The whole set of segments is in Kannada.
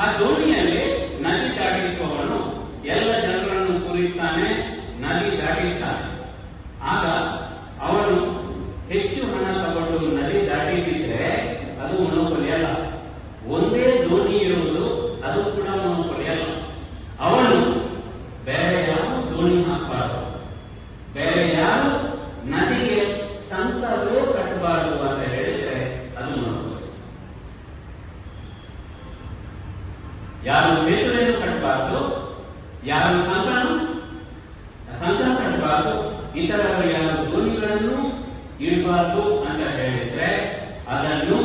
ಆ ದೋಣಿಯಲ್ಲಿ ನದಿ ದಾಟಿಸುವವನು ಎಲ್ಲ ಜನರನ್ನು ಕೂರಿಸ್ತಾನೆ, ನದಿ ದಾಟಿಸ್ತಾನೆ. ಆಗ ಅವನು ಹೆಚ್ಚು ಹಣ ತಗೊಂಡು ನದಿ ದಾಟಿಸಿದ್ರೆ ಅದು ಮೊನೋಪೊಲಿ ಅಲ್ಲ. ಒಂದೇ ದೋಣಿ ಇರುವುದು ಅದು ಕೂಡ ಮೊನೋಪೊಲಿ ಅಲ್ಲ. ಅವನು ಬೇರೆ ಯಾರು ದೋಣಿ ಹಾಕಬಾರದು, ಬೇರೆ ಯಾರು ನದಿಗೆ ಸಂಕವೇ ಕಟ್ಟಬಾರದು ಅಂತ ಹೇಳಿದ್ರೆ ಅದು ಮೊನೋಪೊಲಿ. ಯಾರು ಸೇತುವೆಯನ್ನು ಕಟ್ಟಬಾರದು, ಯಾರು ಸಂಕನ ಕಟ್ಟಬಾರದು, ಇತರರು ಯಾರು ದೋಣಿಗಳನ್ನು ಇಡಬಾರದು ಅಂತ ಹೇಳಿದ್ರೆ ಅದನ್ನು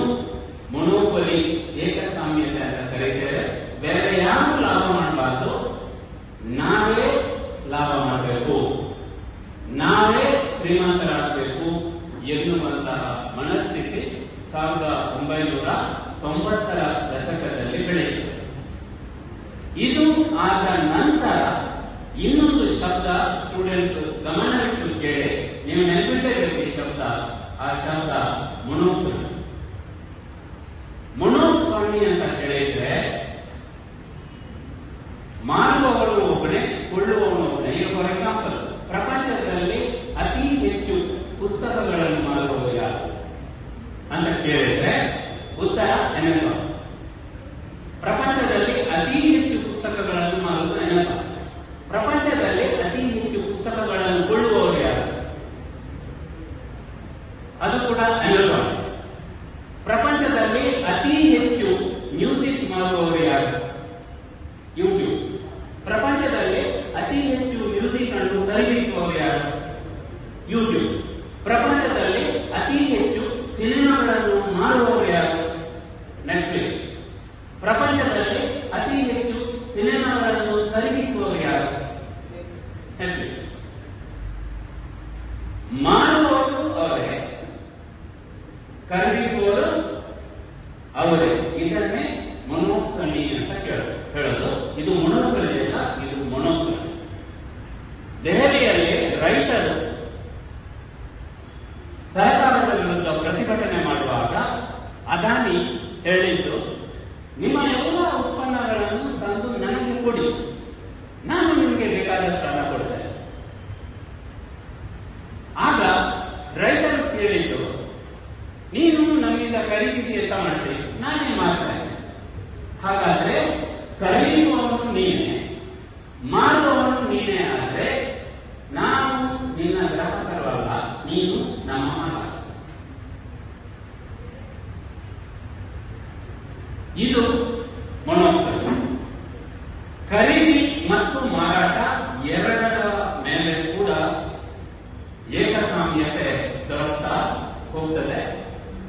ಮೊನೋಪೊಲಿ ಏಕಸ್ವಾಮ್ಯತೆ ಅಂತ ಕರೀತೇವೆ. ಬೇರೆ ಯಾರು ಲಾಭ ಮಾಡಬಾರದು, ನಾವೇ ಲಾಭ ಮಾಡಬೇಕು, ನಾವೇ ಶ್ರೀಮಂತರಾಗಬೇಕು ಎನ್ನುವಂತಹ ಮನಸ್ಥಿತಿ 1990ರ ದಶಕದಲ್ಲಿ ಬೆಳೆಯಿತು. ಇದು ಆದ ನಂತರ ಇನ್ನೊಂದು ಶಬ್ದ ಸ್ಟೂಡೆಂಟ್ಸ್ ಗಮನವಿಟ್ಟು ಕೇಳಿ, ನೀವು ನೆನಪಿಸಬೇಕು ಈ ಶಬ್ದ. ಆ ಶಬ್ದ ಮೊನೋಸ್ವಾಮಿ. ಮೊನೋಸ್ವಾಮಿ ಅಂತ ಹೇಳಿದ್ರೆ ಮಾರುವವನು ಒಬ್ಬನೇ, ಕೊಳ್ಳುವವನು ಒಬ್ಬನೇ. ಫಾರ್ ಎಕ್ಸಾಂಪಲ್, ಪ್ರಪಂಚದಲ್ಲಿ ಅತಿ ಹೆಚ್ಚು ಪುಸ್ತಕಗಳನ್ನು ಮಾರುವವರು ಯಾರು ಅಂತ ಕೇಳಿದ್ರೆ ಉತ್ತರ ಅಮೆಜಾನ್. ಪ್ರಪಂಚದಲ್ಲಿ ಅತಿ ಹೆಚ್ಚು ಪುಸ್ತಕಗಳನ್ನು ಮಾರುವುದು ಅಮೆಜಾನ್. ಪ್ರಪಂಚದಲ್ಲಿ ಅತಿ ಹೆಚ್ಚು ಪುಸ್ತಕಗಳನ್ನು ಕೊಳ್ಳುವವರು ಯಾರು? ಅದು ಕೂಡ ಅಮೆಜಾನ್. ಪ್ರಪಂಚದಲ್ಲಿ ಅತಿ ಹೆಚ್ಚು ಮ್ಯೂಸಿಕ್ ಮಾರುವವರು ಯಾರು? ಯೂಟ್ಯೂಬ್. ಪ್ರಪಂಚದಲ್ಲಿ ಅತಿ ಹೆಚ್ಚು ಮ್ಯೂಸಿಕ್ ಅನ್ನು ಖರೀದಿಸುವವರು ಯಾರು? ಯೂಟ್ಯೂಬ್. ಪ್ರಪಂಚದಲ್ಲಿ ಅತಿ ಹೆಚ್ಚು ಸಿನಿಮಾಗಳನ್ನು ಮಾರುವವರು ಯಾರು? ನೆಟ್ಫ್ಲಿಕ್ಸ್. ಪ್ರಪಂಚದಲ್ಲಿ ಅತಿ ಹೆಚ್ಚು ಸಿನಿಮಾಗಳನ್ನು ಖರೀದಿಸುವವರು ಯಾರು? ನೆಟ್ಫ್ಲಿಕ್ಸ್. ಮಾರುವವರು ಅವರೇ, ಖರೀದಿಸುವವರು ಅವರೇ. ಇದನ್ನೇ ಮೊನೋಪೊಲಿ ಅಂತ ಹೇಳೋದು. ಇದು ಮೊನೋಪೊಲಿ ಅಲ್ಲ, ಇದು ಮೊನೋಪೊಲಿ. ದೆಹಲಿಯಲ್ಲಿ ರೈತರು ಸರ್ಕಾರದ ವಿರುದ್ಧ ಪ್ರತಿಭಟನೆ ಮಾಡುವಾಗ ಅದಾನಿ ಹೇಳಿದ್ದು, ನಿಮ್ಮ ಎಲ್ಲ ಉತ್ಪನ್ನಗಳನ್ನು ತಂದು ನನಗೆ ಕೊಡಿ, ನಾನು ನಿಮಗೆ ಬೇಕಾದಷ್ಟು ಹಣ ಕೊಡ್ತೇನೆ. ಆಗ ರೈತರು ಕೇಳಿದ್ದು, ನೀನು ನಮ್ಮಿಂದ ಖರೀದಿಸಿ ಎಂತ ಮಾಡ್ತೀವಿ, ನಾನೇ ಮಾಡ್ತೇನೆ. ಹಾಗಾದ್ರೆ ಖರೀದಿಸುವವನು ನೀನೇ, ಮಾರುವವನು ನೀನೇ ಆದ್ರೆ ನಾವು ನಿನ್ನ ಗ್ರಾಹಕರಲ್ಲ, ನೀನು ನಮ್ಮ ಮಾಲಕ. ಇದು ಮೊನೋಪೊಲಿ. ಖರೀದಿ ಮತ್ತು ಮಾರಾಟ ಎರಡರ ಮೇಲೆ ಕೂಡ ಏಕಸ್ವಾಮ್ಯತೆ ದೊರಕ್ತಾ ಹೋಗ್ತದೆ.